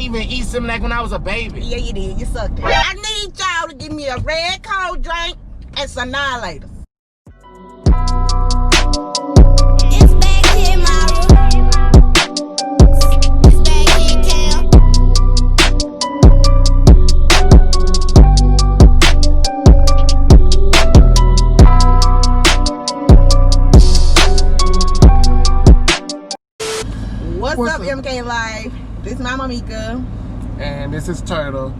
even eat Similac when I was a baby. Yeah, you did. You sucked it. I need y'all to give me a red cold drink and some annihilators. It's back here, Myra. It's back here, Cam. What's up, MK Live? This is Mama Mika. And this is Turtle.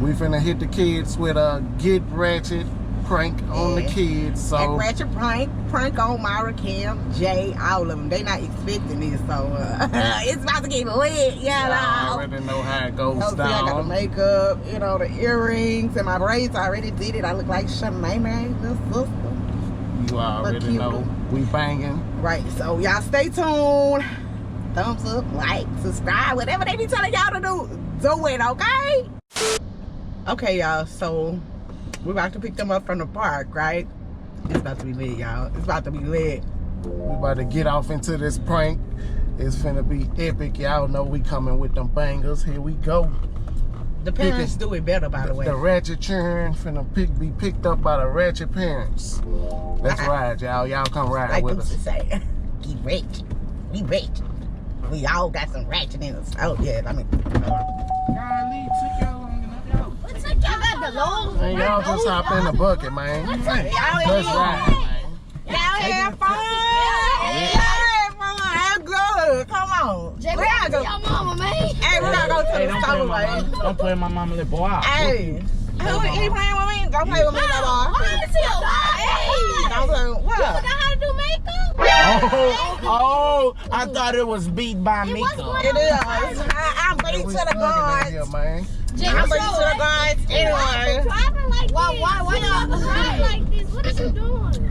We finna hit the kids with a Get Ratchet prank on the kids. So And Ratchet prank on Myra, Cam, Jay, all of them. They not expecting this, so it's about to get lit, I already know how it goes I got the down. makeup, you know, the earrings, and my braids. I already did it. I look like Shanae, little sister. You already know we banging. Right, so y'all stay tuned. Thumbs up, like, subscribe, whatever they be telling y'all to do it, okay? Okay, y'all, so we're about to pick them up from the park, right? It's about to be lit, y'all. It's about to be lit. We about to get off into this prank. It's finna be epic. Y'all know we coming with them bangers. Here we go. The parents do it better, by the way. The Ratchet children finna be picked up by the Ratchet parents. Let's ride, y'all. Y'all come ride like with Lucy us. say, get rich. We rich. We all got some ratchet in us. Oh, yeah, I mean. Golly, took y'all long enough, y'all. What took y'all got the long? Man, y'all just hop in the bucket, man. Let's ride, man. Y'all have fun. Y'all have fun. Have good. Come on. Jay, We gotta go. your mama, man. Hey, we gotta go to the store, man. Don't play my mama little boy out. Hey. He playing with me? Don't play with me, no more. Don't play with what? You know how to do makeup? Oh, I thought it was beat by Mika. It is. I'm beat to the guards. Here, man. I'm beat to the guards. Anyway. Why y'all driving like this? What are you doing?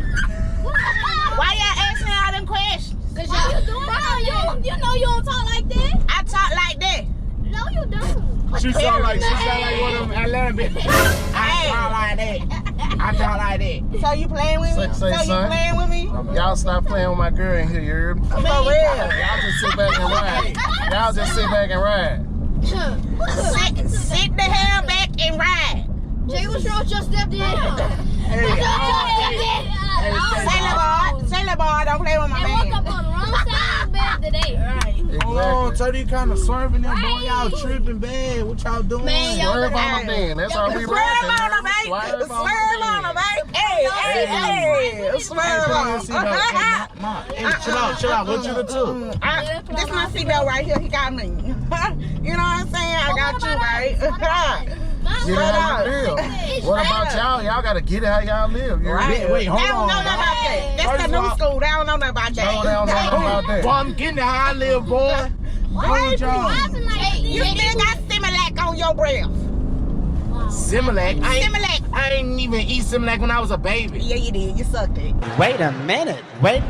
Why y'all asking all them questions? Cause y'all doing you know you don't talk like that. I talk like that. No, you don't. She sound like one of them Atlanta. I talk like that. I talk like that. So you playing with me? Say, So you son. playing with me? Y'all stop playing with my girl in here, you heard me? For real. Y'all just sit back and ride. Y'all just sit back and ride. Sit the hell back and ride. Jay, what's wrong with your stepdad? Say the boy, don't play with my They woke man. up on the wrong side of the bed today. Right. Hold on, Exactly. so you kind of swerving them, boy. Y'all tripping bad. What y'all doing? Man, y'all Swerve on them then. That's all we Swerve on the rocking. bank. Swerve Swerve on the bank. Hey. Swerve on. Chill out. What you the two? This my seatbelt right here. He got me. You know what I'm saying? I got you, right? Get it how you live. What about y'all? Y'all gotta get it how y'all live. You Right. heard me? Wait, hold They don't know on. nothing about that. That's the new school. They don't know nothing about No, they don't that. know nothing about that. Boy, I'm getting it how I live, boy. Hold y'all. You still got Similac on your breath. Similac. Similac. I didn't even eat Similac when I was a baby. Yeah, you did. You sucked it. Wait a minute. Wait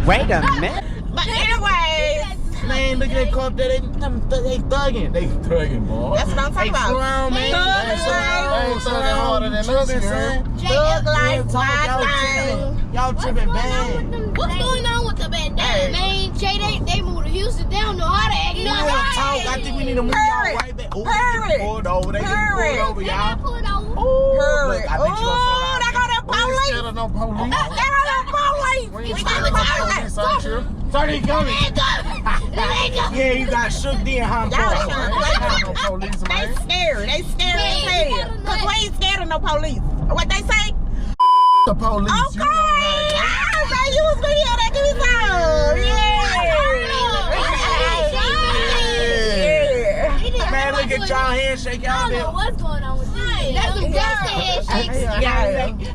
a minute. But anyway, Man, look at that cup there. They thugging. They thugging, boy. that's what I'm talking about. Clown, man. Thug They ain't thugging harder than us, you heard? Thug life, wild Y'all tripping bad. What's going on with the bandana, man? Jay, they moved to Houston. They don't know how to act. We don't talk. I think we need to move y'all right back. Oh, they get pulled over. They get pulled over, y'all. Pull it over. Hurry. Look, I bet you gonna slow down. They got that We ain't police. scared of no police. They got that police. We ain't scared of no police out here. Sorry, coming. Yeah, you got shook then, huh? Y'all We sure. ain't scared of no police, They man. scared. They scared as hell. Cause we ain't scared of no police. What they say? The police, Okay. you know how I say you was gonna hear that. Give me some. Yeah. Man, look at y'all handshake. I Y'all don't know been. what's going on with this. That's some gangster handshakes.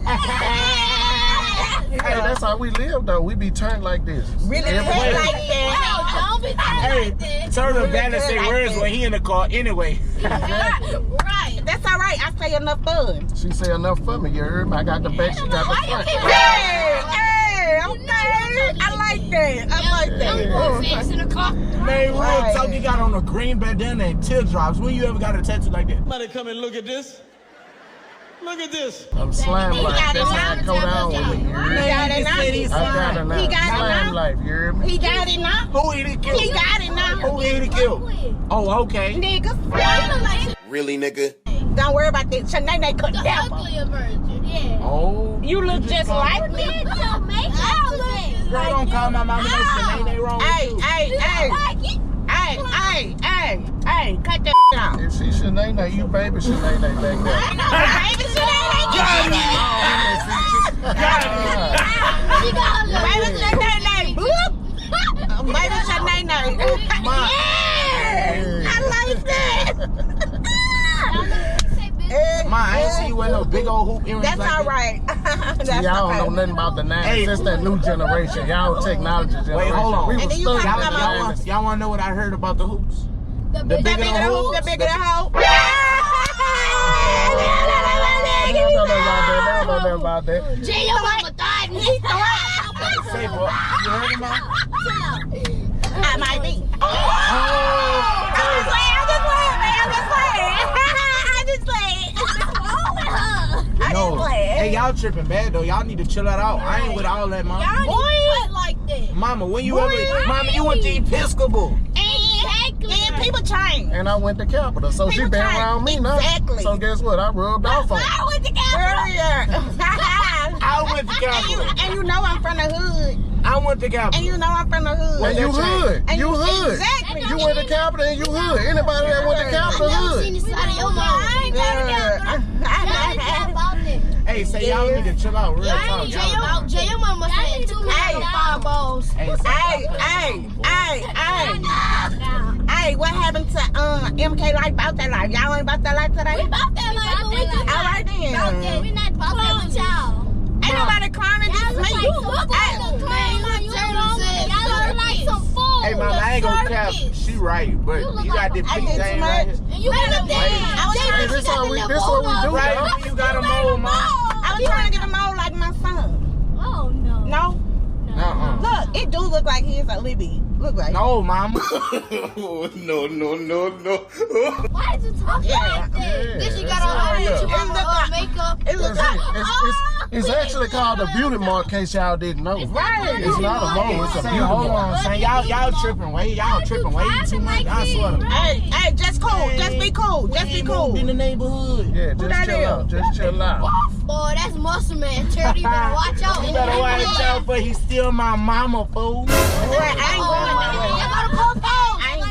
Hey, that's how we live, though. We be turned like this. Really Every turned day. like that. Don't be Hey, Turtle better say words when he in the car anyway. Right. That's all right. I say enough fun. She say enough for me, you heard me? I got the back, she got the front. Hey, okay. I like that. I like that. In the car. Man, real talk, you got on a green bandana and teardrops. When you ever got a tattoo like that? Somebody come and look at this. Look at this. I'm slime life. That's how I go down with me. You hear me? He got it now. I got it now. He got it Slime now. life. You hear me? He got it now. Who he to kill? He got it now. Who he to kill? Oh, okay. Niggas. Really, nigga? Don't worry about that. Shanae could The never. uglier version, yeah. Oh. You look just like me. Put your makeup today. Girl, don't call my mama that shit. Ain't wrong Hey, with you. hey, hey. Hey, cut that out. If she Shanae, you baby Shanae back there. Baby, Shanae. She got a little Baby, Shanae. Bloop. Baby, Shanae. Yeah. I like that. Ma, I ain't see you wear no big old hoop earrings. That's like all that. right. That's Y'all okay. don't know nothing about the 90s. Hey. It's that new generation. Y'all technology generation. Wait, hold on. We And was then you stuck talk in the about 90s. Y'all want to know what I heard about the hoops? The The bigger the hoop, the bigger the hoe. I don't know about that. Jay, your mama died. Say, boy, you heard him, Ma? I might be. No. Hey, y'all tripping bad, though. Y'all need to chill that out. I ain't with all that, Mama. Y'all ain't like that. Mama, when you ever... Mama, you went to Episcopal. And people change. And I went to Capitol, so she People been change. around me now. Exactly. So guess what? I rubbed off on her. I went to Capitol. I went to Capitol. And you know I'm from the hood. I went to Capitol. And you know I'm from the hood. And you hood. And You hood. Exactly. You went to Capitol and you hood. Anybody that went to Capitol Never seen hood. the side of your mama. I ain't Y'all care about that. Hey, say y'all need to chill out. Real talk. Jay, your mama said 2 fireballs. Hey, what happened to MK Life about that life? Y'all ain't about that life today? We about that life, but we just All right then. we not about that with y'all. Ain't nobody clowning just me. You look like a clown. You look like some fool. Hey, Mama, I ain't gonna cap. She right, but you got this I big did too thing much. right here. And you got a I was trying Hey, to this what we do, Right, y'all. you got a mole, Ma. I was trying to get him old like my son. Oh, no. No? Look, it do look like he is a Libby. Look like No, Mama. No. Why did you talk like that? Yeah, Then she that's got all all her right. your mama makeup. it looks like It's actually called a beauty mark, in case y'all didn't know. Right. It's not a mole, it's a Say, beauty hold mark. on, son. Y'all tripping way. Y'all tripping way too much. I swear. Hey, just cool. Just be cool. Just be cool. In the neighborhood. Yeah, Who just that chill is? out. Just chill out. Boy, that's muscle man. Charity, you better watch out. You better watch out, but he's still my mama, fool.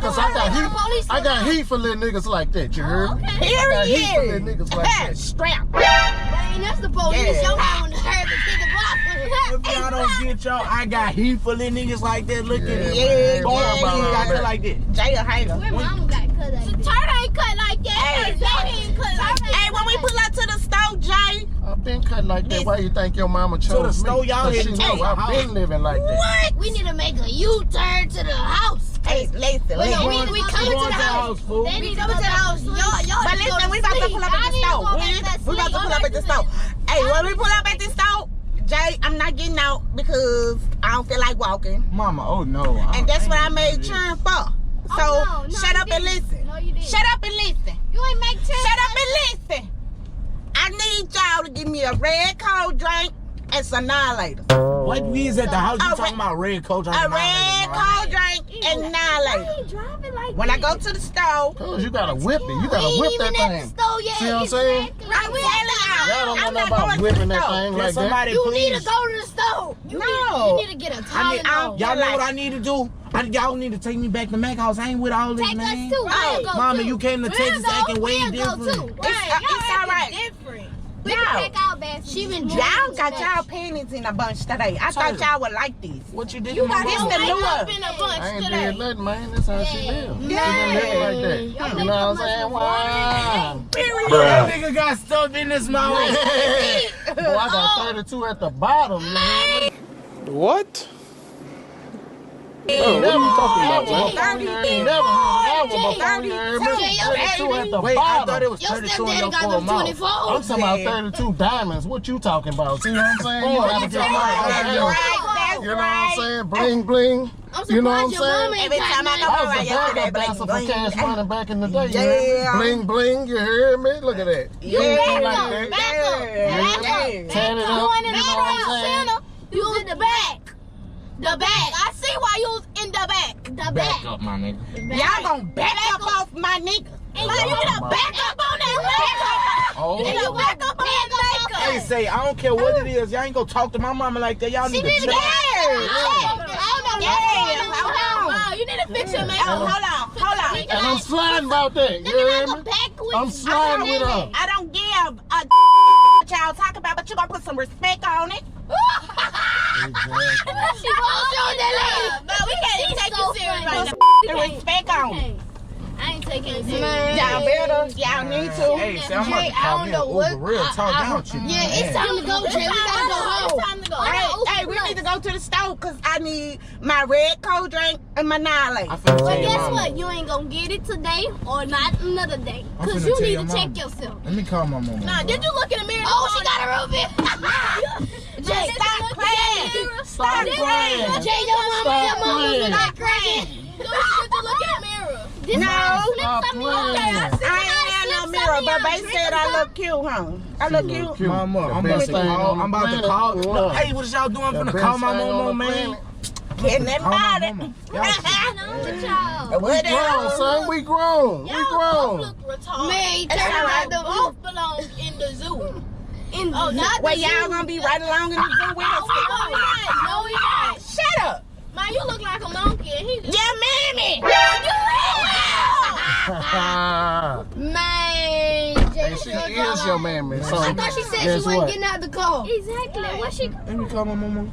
Cause I got heat for little niggas like that, you heard me? I got heat for little niggas like that. Strap. Man, that's the police. Your mama heard the nigga If y'all don't get y'all, I got heat for little niggas like that. Look at it. Yeah, Boy, yeah, you got yeah. cut like that. Jay a hater. Where mama got cut like that? Turtle ain't cut like that. Hey, Jay ain't cut like that. Hey, when we pull up to the store, Jay. I've been cut like that. Why you think your mama chose the store, me? y'all 'Cause she heading to know the I've house. been living like that. We need to make a U-turn to the house. Hey, listen. Wait, listen. we coming to the house. fool. They need to come to the house. Y'all But need to listen, go we about to sleep. pull up at the Y'all store. need to go back to We about to sleep. pull up at the store. Hey, when we pull up at the store, Jay, I'm not getting out because I don't feel like walking. Mama, oh no. And that's what I ain't made doing this. churn for. So, no, shut you up and didn't. listen. No, you didn't. Shut up and listen. You ain't make churn. Shut up and listen. I need y'all to give me a red cold drink and some annihilator. What we is at the house? You A talking about red coach? A red cold drink and annihilator. Driving like When I go to the store, Cause you gotta whip it. You gotta We whip ain't that even at the thing. store yet. See what I'm saying? Exactly. I'm telling y'all. Y'all don't know I'm nothing not about going whipping to the that store. thing Can like that. somebody You please? need to go to the store. You No. need to get a I Tylenol. y'all know what I need to do? Y'all need to take me back to Mac House. I ain't with all this, Take man. us too. Right. We'll go Mama, too. you came to We'll Texas go. acting way We'll go different. too. It's all right. Different. We Y'all. can take our baths. She been Y'all got y'all panties in a bunch today. I thought y'all would like this. What you did You to my got This mama? the new up one. in a I bunch ain't today. did nothing, man. That's how she live. She Yeah. been living like that. You know what I'm saying? Wow. That nigga got stuff in his mouth. Boy, I got 32 at the bottom, man. What? Oh, what are you talking about, man? Never heard that one before. You heard me? 32 at the Wait, I thought bottom. it was Your 32 in your stepdaddy got full them mouth. 24. I'm talking about 32 diamonds. What you talking about? See what I'm saying? You gotta get That's my right. That's You know what I'm saying? Bling, bling. I'm You know what I'm surprised your mama saying? ain't Every time I got go I was around a yesterday, backup dancer for Cash Money back in the day. Yeah. Bling, bling. You hear me? Look at that. Yeah, like that. back up. Tan it up. You ain't in You the know what I'm front saying? center. You was in the back. The back. I see why you was in the back. The back. Back up, my nigga. Y'all gonna back up off my nigga. And you need to back up on that makeup. Oh. And you back up on that makeup. Hey, say, I don't care what it is. Y'all ain't gonna talk to my mama like that. Y'all need to chill. You need to fix your makeup. Hold on. And I'm sliding about that. You hear me? I'm sliding with her. I don't give a what y'all talk about, but you gonna put some respect on it. She won't show that lady. But we can't take you serious right now. The respect on it. I ain't taking it serious. Y'all better. Y'all need to. Hey, say, I'm about to call me an Uber. Real talk. Y'all tripping. Yeah, it's time to go, Jay. We gotta go home. It's time to go. Hey, we need to go to the store because I need my red cold drink and my Nale. I finna But tell your guess mama. what? You ain't gonna get it today or not another day. I'm Because finna you tell need your to mama. check yourself. Let me call my mama. Nah, did you look in the mirror? Oh, she got a ruby. Jay, Stop playing. Stop playing. Jay, your Stop mama playing. not crying. Did you look in the mirror? This No. Stop playing. I ain't had no mirror, but they said I look cute, huh? I look cute. Cute. Mama, The I'm best about to thing call. on the I'm about to planet. call. What? Hey, what y'all doing? I'm The finna best call my thing mama, on the man. planet. Getting that Call my body. mama. Y'all tripping. We grown, son. We grown. We grown. Man, turn around. Them both belong in the zoo. In the zoo. Well, y'all gonna be right along in the zoo with us. No, we not. Shut up. Man, you look like a monkey. And he just... Yeah, mammy. Man, And she is your mammy. So I thought she said she guess wasn't what? getting out the car. Exactly. What she... Let me call my mama.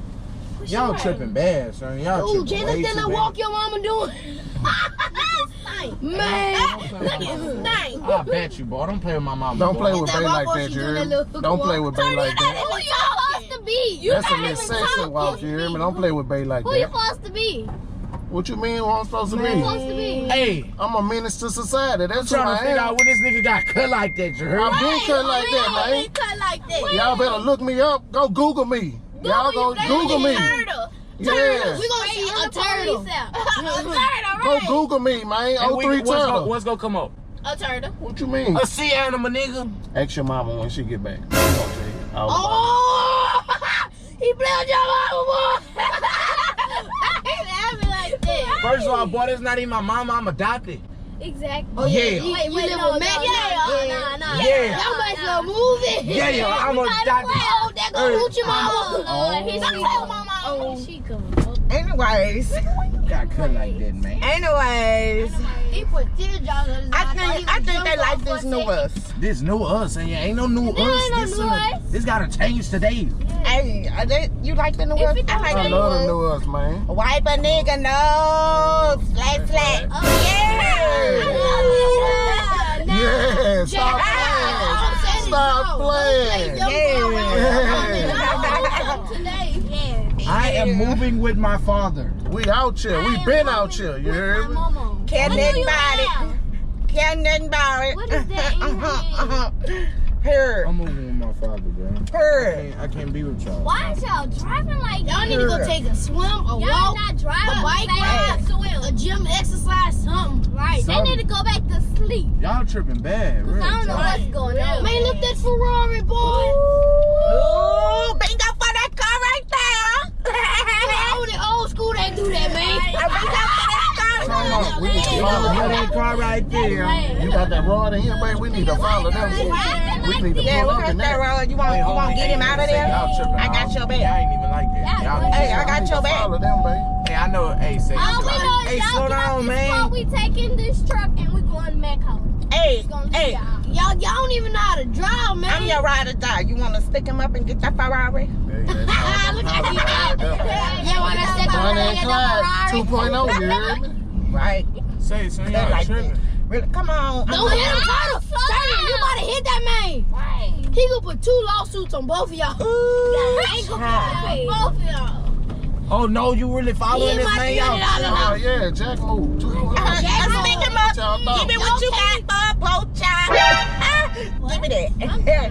Y'all tripping bad, son. Y'all Ooh, tripping Jay, way look at too that bad. walk your mama doing. Man, look at this thing. I bet you, boy. Don't play with my mama. Don't boy. play with That Bay like walk that, she you doing hear that me? little Don't play with Bay like that. Who you supposed to be? That's a little sexy walk, you hear me? Don't play with Bay like Who you that. supposed to be? What you mean who I'm supposed to Who you be? supposed to be? Hey, I'm a menace to society. I'm That's who trying to I figure out am. when this nigga got cut like that, you heard? I've been cut like that, man. Cut like that. Y'all better look me up. Go Google me. Y'all go Google me. Yeah. We gonna see a turtle. Go Google me, man. And 03 turtle. what's gonna come up? A turtle. What you mean? A sea animal, nigga. Ask your mama when she get back. She gonna tell you all about Oh, he played your mama, boy. I ain't laughing like that. First of all, boy, that's not even my mama. I'm adopted. Exactly. Oh, yeah. Wait, you live with Mac? Nah. Yeah. Y'all might as well move it. Yeah, I'm adopted. Oh, that go hoochie mama. Oh. He's mama. Oh, she coming. Anyways, Got cut like that, man. He put teardrops on his I think they like this new us. This new us, and ain't no new us. This gotta change today. Hey, you like the new us? I like I the new love the us. new us, man. Wipe a nigga nose, flat. Yeah, stop playing. Stop playing. I am moving with my father. We out here. We been out here. You hear me? Can't nothing about it. Can't nothing about it. What is that in Her. I'm moving with my father, bro. Her. I can't be with y'all. Why is y'all driving like that? Y'all need to go take a swim, a walk, a bike ride, a gym exercise, something. Right. They need to go back to sleep. Y'all tripping bad, real I don't know talk. what's going on. Man, look that Ferrari, boy. Ooh, bingo for that car right there. Only old school that do that, man. Bingo for that car. We need to follow Look at them. that car right there. You got that rod in here, baby. We need to follow them. We need to Yeah, pull we up got in that there. road. You want to get him out of there? Y'all tripping. I got your back. Y'all ain't even like that. Y'all Hey, I got We need your to back. follow them, baby. Hey, I know. Hey, say. All we know is Hey, y'all slow get down, up this man. car, we taking this truck and we going to Mexico. Hey, hey, Y'all don't even know how to drive, man. I'm your ride or die. You want to stick him up and get that Ferrari? Look at you. Yeah, when I said Bonnie and Clyde Ferrari. 2.0, you hear me? Right. Say, son, They y'all like tripping. that. Really? Come on. Don't hit him, Turtle. Turtle, you about to hit that man. Right. He gonna put 2 lawsuits on both of y'all. He gonna put both of y'all. Oh no, you really following this man, y'all? Oh, yeah, Jack moved. 2.0. Stick him up. Y'all thought. Give me what you got, poacher. Give me that.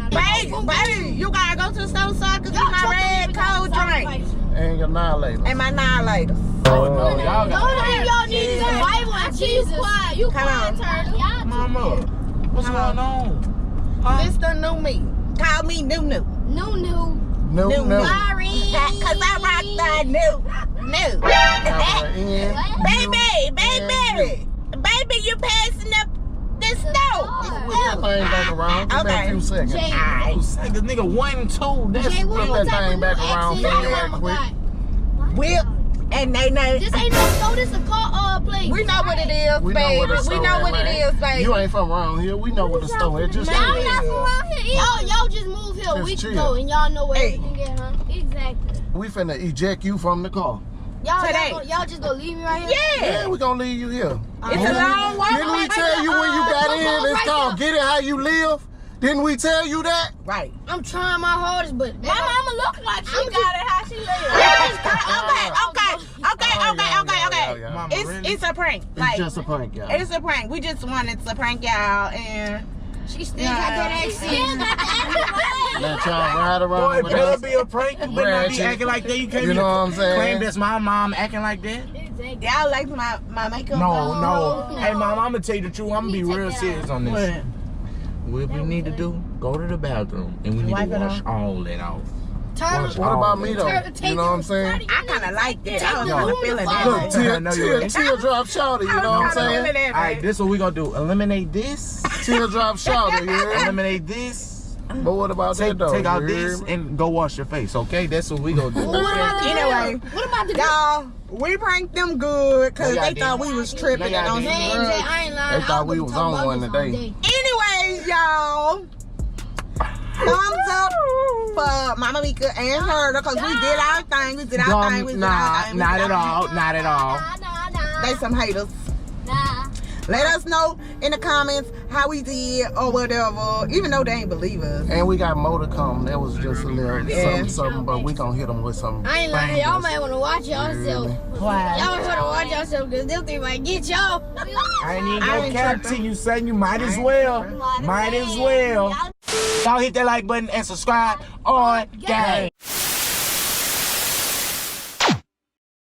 Baby, you gotta go to the store so I can get my red cold drink. Ain't your annihilator. And my annihilators. Oh, y'all Don't think y'all need the Bible and Jesus. You quiet, Turtle. Mama, what's going on? Huh? Mr. New Me. Call me New. No. No. Sorry. Cause I rock the new. Baby, you passing up the stove. Whip that thing back around. Give me a few seconds. Jay. Nigga, nigga, 1 and 2. That's Jay, what Flip that type thing of back new around accent for you you right got? quick. Whip. And they know. This ain't no store, this a car place. We know what it is, We know baby. what the We store know is, what man. it is, baby. You ain't from around here. We know what the store is. Just Man, I'm chill. not from around here either. Y'all just moved here a Just week chill. ago and y'all know where Hey. everything is, huh? Exactly. We finna eject you from the car. Y'all just gonna leave me right here? Yeah, we gonna leave you here. It's a long walk. Didn't we tell you when you got in? It's called Get It How You Live. Didn't we tell you that? Right. I'm trying my hardest, but my mama look like she got it how she live. Okay. Mama, It's really? it's a prank. It's Like just a prank, y'all. it's a prank. We just wanted to prank y'all and She still got that accent. Let y'all ride Boy, around it with better us. be a prank. You better not be Ratchet. acting like that. You can't You know what I'm saying? claim that's my mom acting like that. Exactly. y'all like my makeup. No. No. Hey, mom, I'm gonna tell you the truth. I'm gonna be You take real that serious out. on this. What? What we need to do, go to the bathroom and we need Wipe to it wash off. all that off. Turtle. What about me though? Turtle, take You know what I'm it. saying? I kind of like that. I was Take kind the of feeling room that. Look, I know you ain't. teardrop shouter, you know what I'm I saying? feeling that, All right, baby. this is what we gonna do. Eliminate this. Teardrop shouter, you hear me? Eliminate this. But what about Take, that though? take out You hear this me? and go wash your face, okay? That's what we gonna do. Anyway, What about the y'all, we pranked them good because No, y'all they thought we was tripping No, y'all on some didn't. Man, drugs. Jay, I ain't lying. They thought we was on one today. Anyways, y'all, thumbs up for Mama Mika and her because we did our thing. We did our thing. We did our thing. Not at all. Not at all. Nah. They some haters. Nah. Let us know in the comments how we did or whatever, even though they ain't believe us. And we got more to come. That was just a little Yeah. something, but we gonna hit them with something. I ain't lying. Y'all might want to watch yourself. Why? Y'all might want to watch yourself because them things might get y'all. I ain't even I gonna ain't cap tripping. to you, son. You might as well. Might as well. Y'all hit that like button and subscribe on gang.